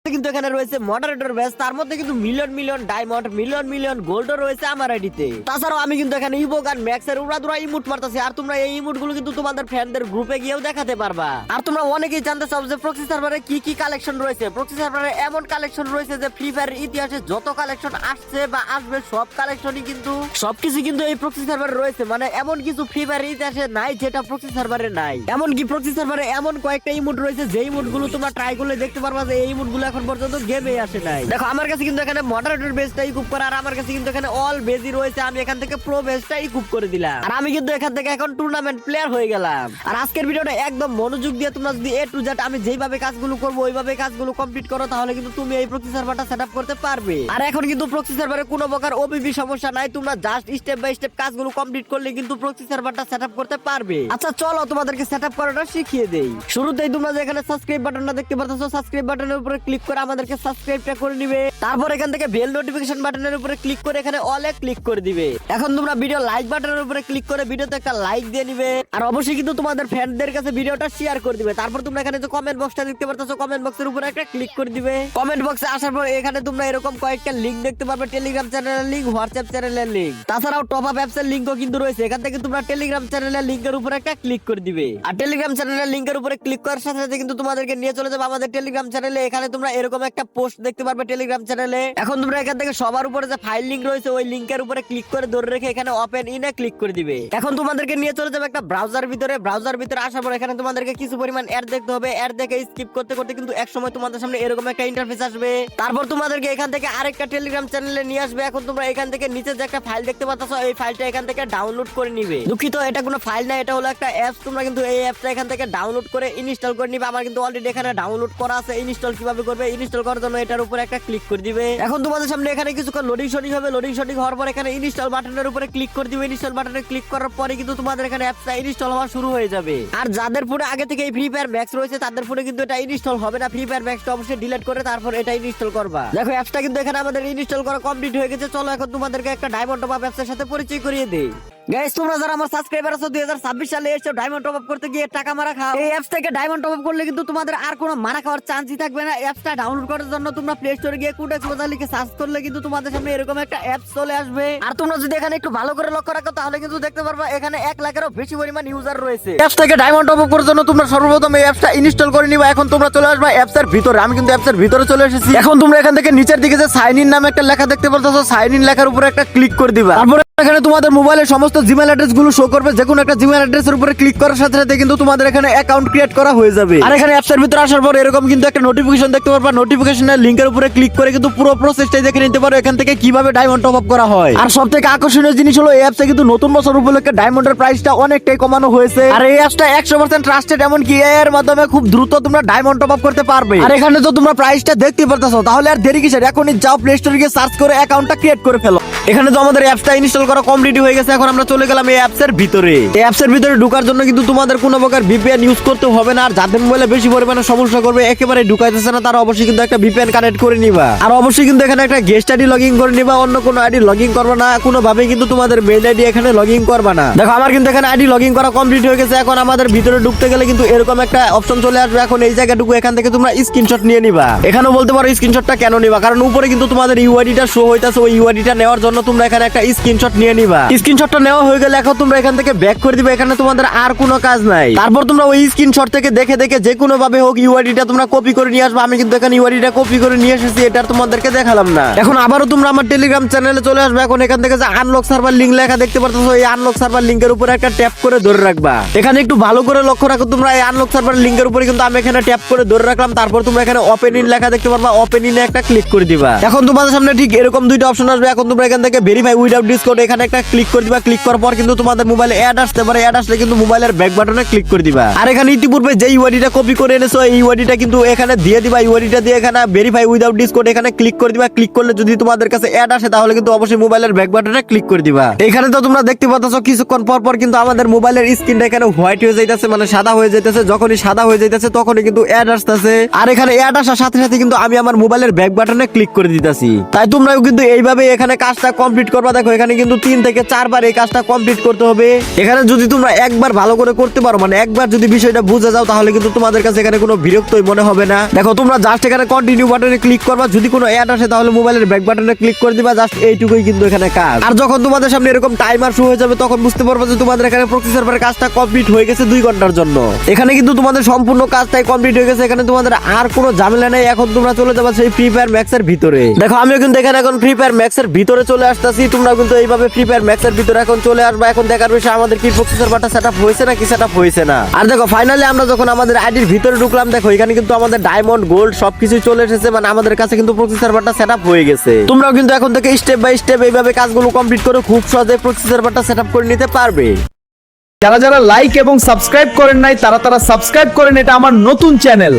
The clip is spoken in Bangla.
কিন্তু এখানে রয়েছে মডারেটর ব্যাচ, তার মধ্যে কিন্তু million million diamond, million million গোল্ডও রয়েছে আমার আইডিতে। তাছাড়াও আমি কিন্তু এখানে ইভোক আর ম্যাক্সের উড়াদুরা ইমোট মারতেছি, আর তোমরা এই ইমোট গুলো কিন্তু তোমাদের ফ্যানদের গ্রুপে গিয়েও দেখাতে পারবা। আর তোমরা অনেকেই জানতে চাও যে প্রক্সি সার্ভারে কি কি কালেকশন রয়েছে। প্রক্সি সার্ভারে এমন কালেকশন রয়েছে যে ফ্রি ফায়ার ইতিহাসে যত কালেকশন আসছে বা আসবে সব কালেকশনই কিন্তু সবকিছু কিন্তু এই প্রক্সি সার্ভারে রয়েছে। মানে এমন কিছু ফ্রি ফায়ার ইতিহাসে নাই যেটা প্রক্সি সার্ভারে নাই। এমনকি প্রক্সি সার্ভারে এমন কয়েকটা ইমোট রয়েছে যে ইমোট গুলো তোমরা ট্রাই করলে দেখতে পারবা যে এই ইমোট গুলো এখন পর্যন্ত গেমে আসে নাই। দেখো আমার কাছে কিন্তু এখানে মডারেটর বেসটাই ইকুইপ করা, আর আমার কাছে কিন্তু এখানে অল বেজই রয়েছে। আমি এখান থেকে প্রো বেসটা ইকুইপ করে দিলাম, আর আমি কিন্তু এখান থেকে এখন টুর্নামেন্ট প্লেয়ার হয়ে গেলাম। আর আজকের ভিডিওটা একদম মনোযোগ দিয়ে তোমরা যদি এ টু জেড আমি যেইভাবে কাজগুলো করবো ওইভাবে কাজগুলো কমপ্লিট করো, তাহলে কিন্তু তুমি এই প্রক্সি সার্ভারটা সেটআপ করতে পারবে। আর এখন কিন্তু প্রক্সি সার্ভারে কোনো প্রকার ওবিপি সমস্যা নাই, তোমরা জাস্ট স্টেপ বাই স্টেপ কাজগুলো কমপ্লিট করলে কিন্তু প্রক্সি সার্ভারটা সেটআপ করতে পারবে। আচ্ছা চলো তোমাদেরকে সেটআপ করাটা শিখিয়ে দেই। শুরুতেই তোমরা যে এখানে সাবস্ক্রাইব বাটনটা দেখতে পারতেছো, সাবস্ক্রাইব বাটনের উপরে ক্লিক করে আমাদেরকে সাবস্ক্রাইবটা করে নিবে। তারপর এখান থেকে বেল নোটিফিকেশন বাটনের উপরে ক্লিক করে এখানে অলে ক্লিক করে দিবে। এখন তোমরা ভিডিও লাইক বাটনের উপরে ক্লিক করে ভিডিওতে একটা লাইক দিয়ে নিবে, আর অবশ্যই কিন্তু তোমাদের ফ্রেন্ডদের কাছে ভিডিওটা শেয়ার করে দিবে। তারপর তোমরা এখানে যে কমেন্ট বক্সটা দেখতে পারতেছো, কমেন্ট বক্সের উপরে একটা ক্লিক করে দিবে। কমেন্ট বক্সে আসার পর এখানে তোমরা এরকম কয়েকটা লিংক দেখতে পারবে, টেলিগ্রাম চ্যানেলের লিংক, হোয়াটসঅ্যাপ চ্যানেলের লিংক, তাছাড়াও টপ আপ অ্যাপস এর লিংকও কিন্তু রয়েছে। এখান থেকে তোমরা টেলিগ্রাম চ্যানেলের লিংকের উপরে একটা ক্লিক করে দিবে, আর টেলিগ্রাম চ্যানেলের লিংকের উপরে ক্লিক করার সাথে সাথে কিন্তু তোমাদেরকে নিয়ে চলে যাবে আমাদের টেলিগ্রাম চ্যানেলে। এখানে তোমরা এরকম একটা পোস্ট দেখতে পারবে টেলিগ্রাম চ্যানেলে। এখন তোমরা এখান থেকে সবার উপরে যে ফাইল লিংক রয়েছে ওই লিংকের উপরে ক্লিক করে ধরে রেখে এখানে ওপেন ইনে ক্লিক করে দিবে। এখন তোমাদেরকে নিয়ে চলে যাবে একটা ব্রাউজার ভিতরে। ব্রাউজার ভিতরে আসার পর এখানে তোমাদেরকে কিছু পরিমাণ অ্যাড দেখতে হবে। অ্যাড দেখে স্কিপ করতে করতে কিন্তু এক সময় তোমাদের সামনে এরকম একটা ইন্টারফেস আসবে। তারপর তোমাদেরকে এখান থেকে আরেকটা টেলিগ্রাম চ্যানেলে নিয়ে আসবে। এখন তোমরা এখান থেকে নিচে যে একটা ফাইল দেখতে পাচ্ছো এই ফাইলটা এখান থেকে ডাউনলোড করে নিবে। দুঃখিত, এটা কোনো ফাইল না, এটা হলো একটা অ্যাপস। তোমরা কিন্তু এই অ্যাপসটা এখান থেকে ডাউনলোড করে ইনস্টল করে নিবে। আমার কিন্তু অলরেডি এখানে ডাউনলোড করা আছে। ইনস্টল কিভাবে করবে, ইনস্টল করার জন্য এটার উপরে একটা ক্লিক করে দিবে। এখন তোমাদের সামনে এখানে কিছুক্ষণ লোডিং শটিং হবে। লোডিং শটিং হওয়ার পর এখানে ইনস্টল বাটনের উপরে ক্লিক করে দিবে। ইনস্টল বাটনে ক্লিক করার পরে কিন্তু তোমাদের এখানে অ্যাপসটা ইনস্টল হওয়া শুরু হয়ে যাবে। আর যাদের ফোনে আগে থেকে এই ফ্রি ফায়ার ম্যাক্স রয়েছে তাদের ফোনে কিন্তু এটা ইনস্টল হবে না। ফ্রি ফায়ার ম্যাক্সটা অবশ্যই ডিলিট করে তারপর এটা ইনস্টল করবা। দেখো অ্যাপসটা কিন্তু এখানে আমাদের ইনস্টল করা কমপ্লিট হয়ে গেছে। চলো এখন তোমাদেরকে একটা ডায়মন্ড টপ আপ অ্যাপসের সাথে পরিচয় করিয়ে দেই। গাইস তোমরা যারা আমার সাবস্ক্রাইবার আছো 2026 সালে এসে ডায়মন্ড টপ আপ করতে গিয়ে টাকা মারা খাও, এই অ্যাপস থেকে ডায়মন্ড টপ আপ করলে কিন্তু তোমাদের আর কোনো মারা খাওয়ার চান্সই থাকবে না। অ্যাপসটা ডাউনলোড করার জন্য তোমরা প্লে স্টোরে গিয়ে কুডেক্স বাজার লিখে সার্চ করলে কিন্তু তোমাদের সামনে এরকম একটা অ্যাপস চলে আসবে। আর তোমরা যদি এখানে একটু ভালো করে লক্ষ্য রাখো তাহলে কিন্তু দেখতে পারবা এখানে 1 লাখেরও বেশি পরিমাণ ইউজার রয়েছে। অ্যাপস থেকে ডায়মন্ড টপ আপ করার জন্য তোমরা সর্বপ্রথম এই অ্যাপসটা ইনস্টল করে নিবা। এখন তোমরা চলে আসবা অ্যাপসের ভিতরে। আমি কিন্তু অ্যাপসের ভিতরে চলে এসেছি। এখন তোমরা এখান থেকে নিচের দিকে যে সাইন ইন নামে একটা লেখা দেখতে পারতেছো, সাইন ইন লেখার উপরে একটা ক্লিক করে দিবা। তারপর এখানে তোমাদের মোবাইলের সমস্ত জিমেল অ্যাড্রেস গুলো শো করবে। যে কোনো একটা জিমেল অ্যাড্রেসের উপরে ক্লিক করার সাথে সাথে কিন্তু তোমাদের এখানে অ্যাকাউন্ট ক্রিয়েট করা হয়ে যাবে। আর এখানে অ্যাপসের ভিতরে আসার পর এরকম কিন্তু একটা নোটিফিকেশন দেখতে পারবা। নোটিফিকেশনের লিংকের উপরে ক্লিক করে কিন্তু পুরো প্রসেসটাই দেখে নিতে পারো এখান থেকে কিভাবে ডায়মন্ড টপ আপ করা হয়। আর সবথেকে আকর্ষণীয় জিনিস হলো এই অ্যাপসে কিন্তু নতুন বছর উপলক্ষে ডায়মন্ডের প্রাইসটা অনেকটাই কমানো হয়েছে। আর এই অ্যাপসটা 100% ট্রাস্টেড, এমনকি এআই এর মাধ্যমে খুব দ্রুত তোমরা ডায়মন্ড টপ আপ করতে পারবে। আর এখানে তো তোমরা প্রাইসটা দেখতে পারতেছো, তাহলে আর দেরি কিসের, এখনই যাও প্লে স্টোরে গিয়ে সার্চ করে অ্যাকাউন্টটা ক্রিয়েট করে ফেলো। এখানে তো আমাদের অ্যাপসটা ইনস্টল করা কমপ্লিট হয়ে গেছে। এখন আমরা চলে গেলাম এই অ্যাপসের ভিতরে। এই অ্যাপসের ভিতরে ঢোকার জন্য কিন্তু তোমাদের কোনো প্রকার ভিপিএন ইউজ করতে হবে না। আর যাদের মোবাইলে বেশি পরিমাণে সমস্যা করবে, একেবারে ঢুকাইতেছে না, তারা অবশ্যই কিন্তু একটা ভিপিএন কানেক্ট করে নিবা। আর অবশ্যই কিন্তু এখানে একটা গেস্ট আইডি লগইন করে নিবা। অন্য কোনো আইডি লগইন করবে না, কোনোভাবেই কিন্তু তোমাদের মেইল আইডি এখানে লগইন করবে না। দেখো আমার কিন্তু এখানে আইডি লগইন করা কমপ্লিট হয়ে গেছে। এখন আমাদের ভিতরে ঢুকতে গেলে কিন্তু এরকম একটা অপশন চলে আসবে। এখন এই জায়গায় ঢুকে এখান থেকে তোমরা স্ক্রিনশট নিয়ে নিবা। এখানেও বলতে পারো স্ক্রিনশটটা কেন নিবা, কারণ উপরে কিন্তু তোমাদের ইউআইডিটা শো হইতাছে। ওই ইউআইডিটা নেওয়ার জন্য তোমরা এখানে একটা স্ক্রিনশট নিয়ে নিবা। স্ক্রিনশটটা নেওয়া হয়ে গেলে এখন তোমরা এখান থেকে ব্যাক করে দিবে। এখানে তোমাদের আর কোনো কাজ নাই। তারপর তোমরা ওই স্ক্রিনশট থেকে দেখে দেখে যে কোনো ভাবে হোক ইউআইডিটা তোমরা কপি করে নিয়ে আসবে। আমি কিন্তু এখানে ইউআইডিটা কপি করে নিয়ে এসেছি, এটা তোমাদেরকে দেখালাম না। এখন আবারও তোমরা আমার টেলিগ্রাম চ্যানেলে চলে আসবে। এখন এখান থেকে যে আনলক সার্ভার লিংক লেখা দেখতে পাচ্ছ, এই আনলক সার্ভার লিংকের উপরে একটা ট্যাপ করে ধরে রাখবা। এখানে একটু ভালো করে লক্ষ্য রাখো তোমরা, এই আনলক সার্ভার লিংকের উপরে কিন্তু আমি এখানে ট্যাপ করে ধরে রাখলাম। তারপর তোমরা এখানে ওপেন ইন লেখা দেখতে পারবা, ওপেন ইনে একটা ক্লিক করে দিবা। এখন তোমাদের সামনে ঠিক এরকম দুইটা অপশন আসবে। এখন তোমরা এখান থেকে ভেরিফাই উইদাউট ডিসকাউন্ট এখানে একটা ক্লিক করে দিবা। ক্লিক করার পর কিন্তু তোমাদের মোবাইলে অ্যাড আসতে পারে। অ্যাড আসলে কিন্তু মোবাইলের ব্যাক বাটনে ক্লিক করে দিবা। আর এখানে ইতিপূর্বে যে ইউআইডিটা কপি করে এনেছো এই ইউআইডিটা কিন্তু এখানে দিয়ে দিবা। ইউআইডিটা দিয়ে এখানে ভেরিফাই উইদাউট ডিসকাউন্ট এখানে ক্লিক করে দিবা। ক্লিক করলে যদি তোমাদের কাছে অ্যাড আসে তাহলে কিন্তু অবশ্যই মোবাইলের ব্যাক বাটনে ক্লিক করে দিবা। এখানে তো তোমরা দেখতে পাচ্ছ কিছুক্ষণ পর পর কিন্তু আমাদের মোবাইলের স্ক্রিনটা এখানে হোয়াইট হয়ে যাইতেছে, মানে সাদা হয়ে যাইতেছে। যখনই সাদা হয়ে যাইতেছে তখনই কিন্তু অ্যাড আসতেছে। আর এখানে অ্যাড আসার সাথে সাথে কিন্তু আমি আমার মোবাইলের ব্যাক বাটনে ক্লিক করে দিতেছি। তাই তোমরাও কিন্তু এইভাবে এখানে কাজটা কমপ্লিট করবা। দেখো এখানে কিন্তু কিন্তু 3 থেকে 4 বার এই কাজটা কমপ্লিট করতে হবে। এখানে যদি তোমরা একবার ভালো করে করতে পারো, মানে একবার যদি বিষয়টা বুঝে যাও, তাহলে কিন্তু তোমাদের কাছে এখানে কোনো বিরক্তই মনে হবে না। দেখো তোমরা জাস্ট এখানে কন্টিনিউ বাটনে ক্লিক করবা, যদি কোনো অ্যাড আসে তাহলে মোবাইলের ব্যাক বাটনে ক্লিক করে দিবা, জাস্ট এইটুকুই কিন্তু এখানে কাজ। আর যখন তোমাদের সামনে এরকম টাইমার শো হয়ে যাবে, তখন বুঝতে পারবে যে তোমাদের এখানে প্রক্সি সার্ভারের কাজটা কমপ্লিট হয়ে গেছে 2 ঘন্টার জন্য। এখানে কিন্তু তোমাদের সম্পূর্ণ কাজটাই কমপ্লিট হয়ে গেছে, এখানে তোমাদের আর কোনো ঝামেলা নেই। এখন তোমরা চলে যাবে সেই ফ্রি ফায়ার ম্যাক্স এর ভিতরে। দেখো আমিও কিন্তু এখানে এখন ফ্রি ফায়ার ম্যাক্স এর ভিতরে চলে আসতেছি, তোমরা কিন্তু এইভাবে ফ্রি ফায়ার ম্যাক্স এর ভিতরে এখন চলে আসবা। এখন দেখার বিষয় আমাদের কি প্রক্সি সার্ভারটা সেটআপ হয়েছে নাকি সেটআপ হয়েছে না। আর দেখো ফাইনালি আমরা যখন আমাদের আইডির ভিতরে ঢুকলাম, দেখো এখানে কিন্তু আমাদের ডায়মন্ড গোল্ড সবকিছু চলে এসেছে, মানে আমাদের কাছে কিন্তু প্রক্সি সার্ভারটা সেটআপ হয়ে গেছে। তোমরাও কিন্তু এখন থেকে স্টেপ বাই স্টেপ এইভাবে কাজগুলো কমপ্লিট করে খুব সহজে প্রক্সি সার্ভারটা সেটআপ করে নিতে পারবে। যারা যারা লাইক এবং সাবস্ক্রাইব করেন নাই তারা সাবস্ক্রাইব করেন, এটা আমার নতুন চ্যানেল।